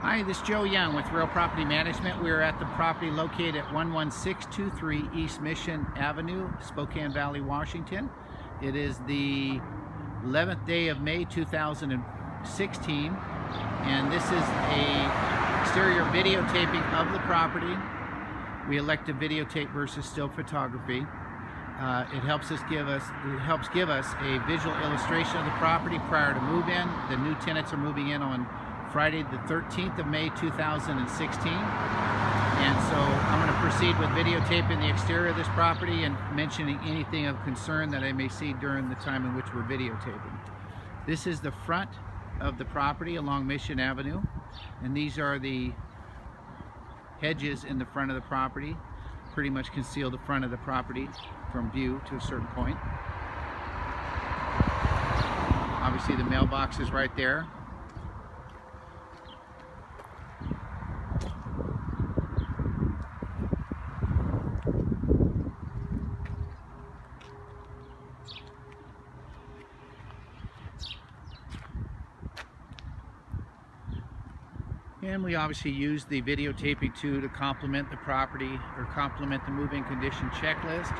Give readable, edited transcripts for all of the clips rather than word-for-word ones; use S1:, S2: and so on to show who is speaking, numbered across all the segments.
S1: Hi, this is Joe Young with Real Property Management. We're at the property located at 11623 East Mission Avenue, Spokane Valley, Washington. It is the 11th day of May 2016, and this is a exterior videotaping of the property. We elect to videotape versus still photography. It helps give us a visual illustration of the property prior to move-in. The new tenants are moving in on Friday the 13th of May 2016, and so I'm going to proceed with videotaping the exterior of this property and mentioning anything of concern that I may see during the time in which we're videotaping. This is the front of the property along Mission Avenue, and these are the hedges in the front of the property. Pretty much conceal the front of the property from view to a certain point. Obviously the mailbox is right there. And we obviously use the videotaping to complement the property or complement the move-in condition checklist.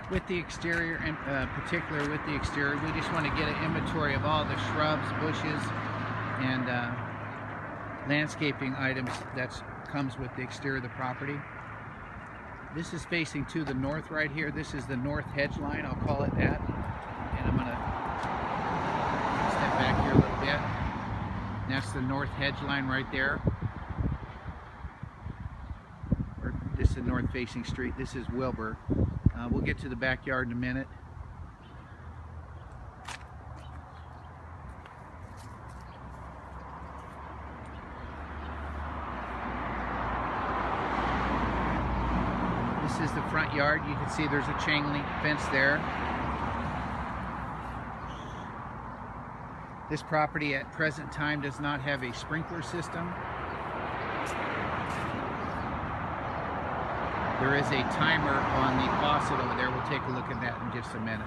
S1: With the exterior, in particular with the exterior, we just want to get an inventory of all the shrubs, bushes, and landscaping items that comes with the exterior of the property. This is facing to the north right here. This is the north hedge line, I'll call it that. And I'm going to step back here a little bit. And that's the north hedge line right there. This is the north facing street. This is Wilbur. We'll get to the backyard in a minute. This is the front yard. You can see there's a chain link fence there. This property at present time does not have a sprinkler system. There is a timer on the faucet over there. We'll take a look at that in just a minute.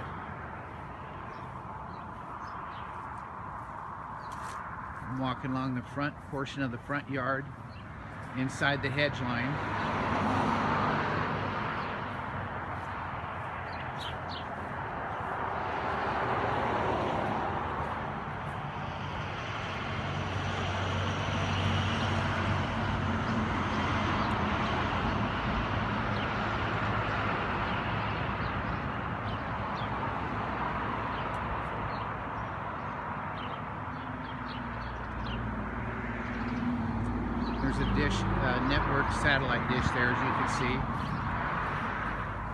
S1: I'm walking along the front portion of the front yard inside the hedge line. There's a dish, network satellite dish there, as you can see.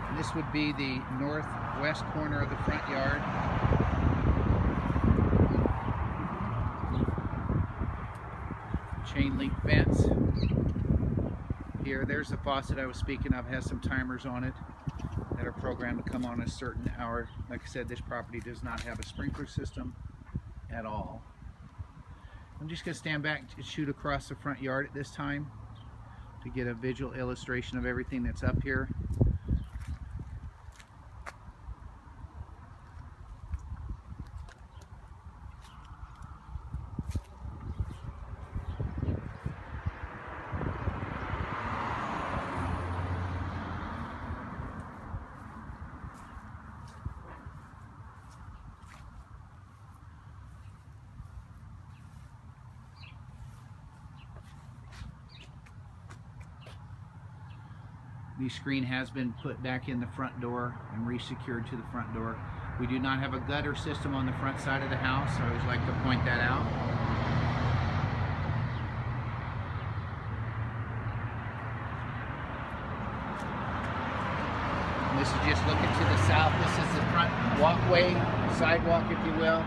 S1: And this would be the northwest corner of the front yard. Chain link fence. Here, there's the faucet I was speaking of. It has some timers on it that are programmed to come on a certain hour. Like I said, this property does not have a sprinkler system at all. I'm just going to stand back and shoot across the front yard at this time to get a visual illustration of everything that's up here. The screen has been put back in the front door and re-secured to the front door. We do not have a gutter system on the front side of the house, so I always like to point that out. And this is just looking to the south. This is the front walkway, sidewalk if you will.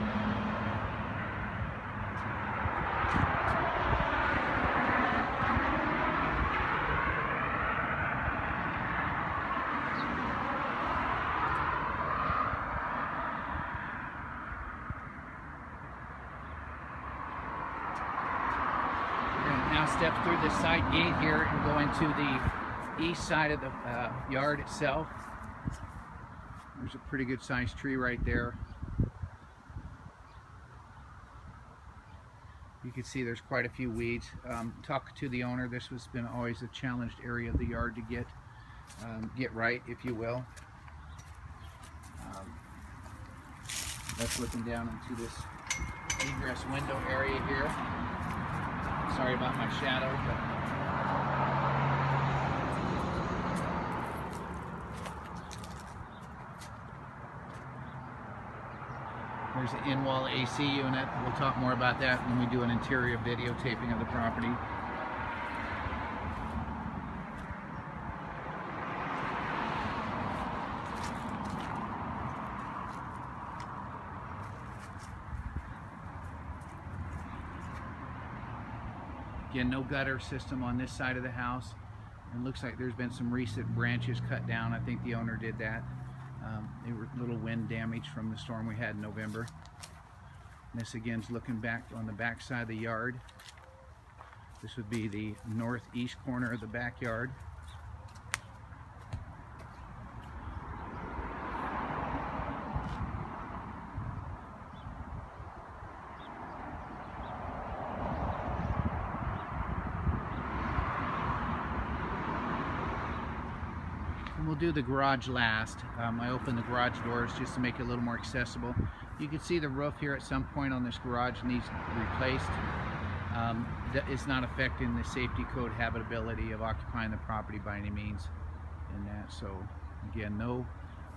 S1: now step through this side gate here and go into the east side of the yard itself. There's a pretty good sized tree right there. You can see there's quite a few weeds. Talking to the owner, this has been always a challenged area of the yard to get right, if you will. That's looking down into this egress window area here. Sorry about my shadow, but there's an in-wall AC unit. We'll talk more about that when we do an interior videotaping of the property. Again, no gutter system on this side of the house. It looks like there's been some recent branches cut down. I think the owner did that. They were a little wind damage from the storm we had in November. And this again is looking back on the back side of the yard. This would be the northeast corner of the backyard. And we'll do the garage last. I opened the garage doors just to make it a little more accessible. You can see the roof here at some point on this garage needs replaced. It's not affecting the safety code habitability of occupying the property by any means in that. So again, no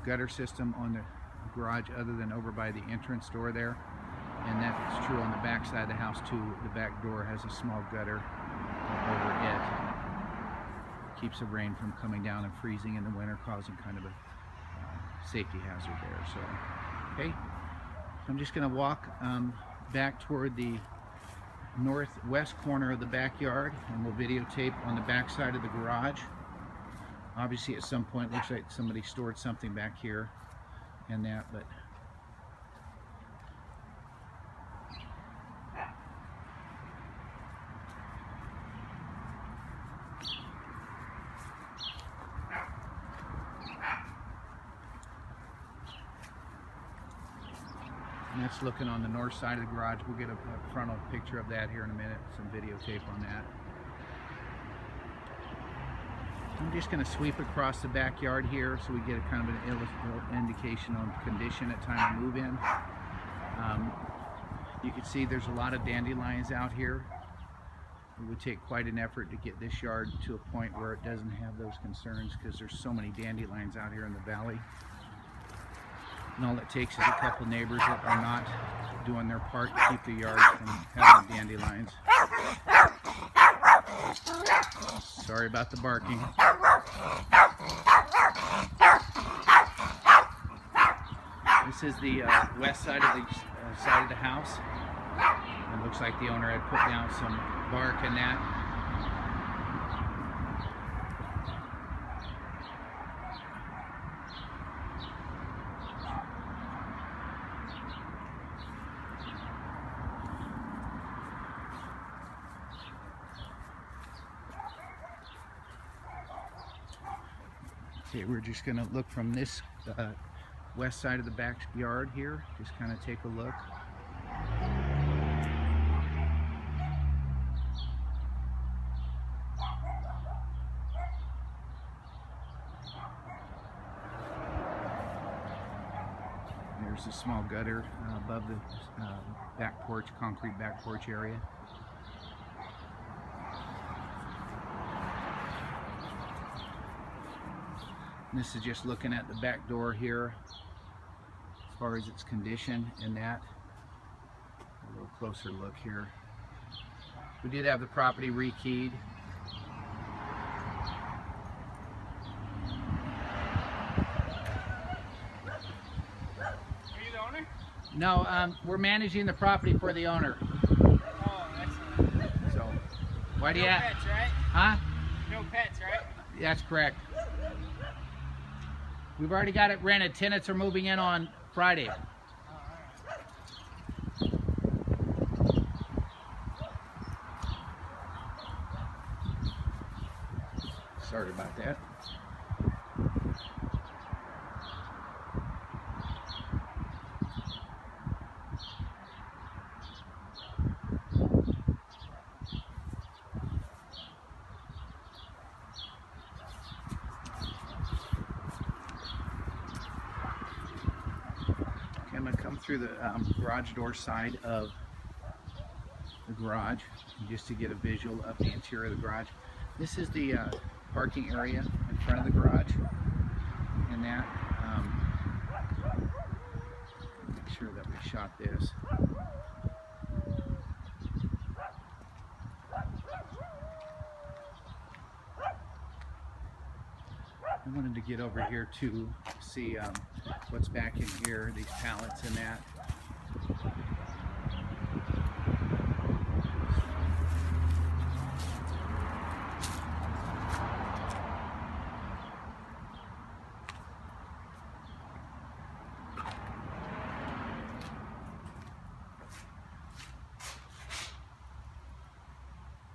S1: gutter system on the garage other than over by the entrance door there. And that's true on the back side of the house too. The back door has a small gutter over it. Keeps the rain from coming down and freezing in the winter, causing kind of a safety hazard there. So, okay, so I'm just going to walk back toward the northwest corner of the backyard, and we'll videotape on the back side of the garage. Obviously, at some point, it looks like somebody stored something back here and that, but and that's looking on the north side of the garage. We'll get a frontal picture of that here in a minute, some videotape on that. I'm just going to sweep across the backyard here so we get a kind of an indication on condition at time of move-in. You can see there's a lot of dandelions out here. It would take quite an effort to get this yard to a point where it doesn't have those concerns, because there's so many dandelions out here in the valley. And all it takes is a couple neighbors that are not doing their part to keep the yard from having dandelions. Sorry about the barking. This is the west side of the house. It looks like the owner had put down some bark in that. Okay, we're just going to look from this west side of the backyard here. Just kind of take a look. There's a small gutter above the back porch, concrete back porch area. And this is just looking at the back door here as far as its condition and that. A little closer look here. We did have the property rekeyed.
S2: Are you the owner?
S1: No, we're managing the property for the owner.
S2: Oh, excellent.
S1: So, why do you
S2: No
S1: have?
S2: pets, right?
S1: Huh?
S2: No pets, right?
S1: That's correct. We've already got it rented. Tenants are moving in on Friday. Sorry about that. Okay, I'm going to come through the garage door side of the garage just to get a visual of the interior of the garage. This is the parking area in front of the garage, and that make sure that we shot this. I wanted to get over here to see what's back in here, these pallets and that.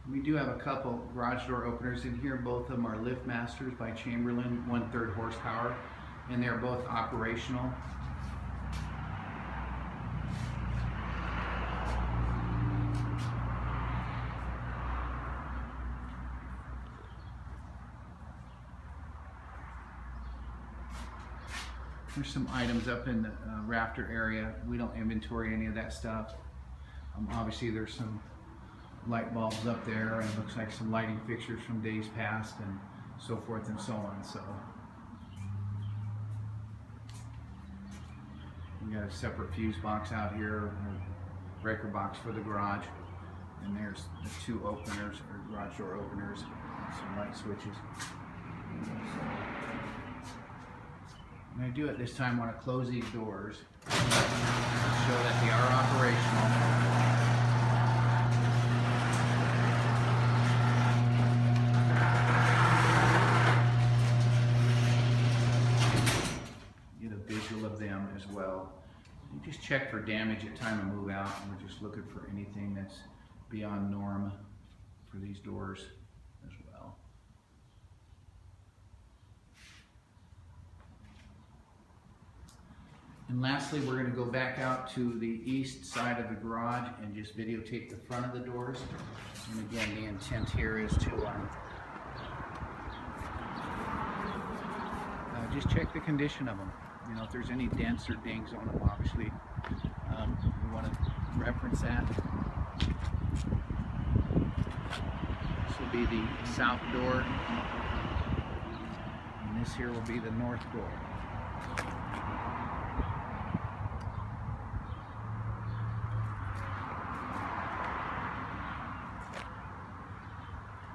S1: We do have a couple garage door openers in here. Both of them are LiftMasters by Chamberlain, 1/3 horsepower, and they're both operational. There's some items up in the rafter area. We don't inventory any of that stuff. Obviously there's some light bulbs up there, and looks like some lighting fixtures from days past and so forth and so on. So we got a separate fuse box out here, a breaker box for the garage, and there's the two openers, or garage door openers, some light switches. And I do at this time want to close these doors, show that they are operational. Of them as well. You just check for damage at time of move out, and we're just looking for anything that's beyond norm for these doors as well. And lastly, we're going to go back out to the east side of the garage and just videotape the front of the doors. And again, the intent here is to just check the condition of them. You know, if there's any dents or dings on them, obviously we want to reference that. This will be the south door, and this here will be the north door.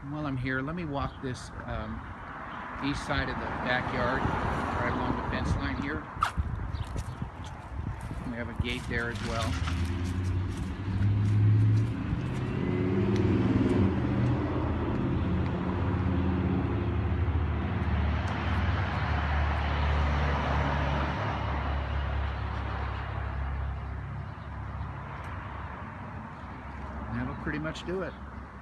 S1: And while I'm here, let me walk this east side of the backyard, right along the fence line here. We have a gate there as well. And that'll pretty much do it.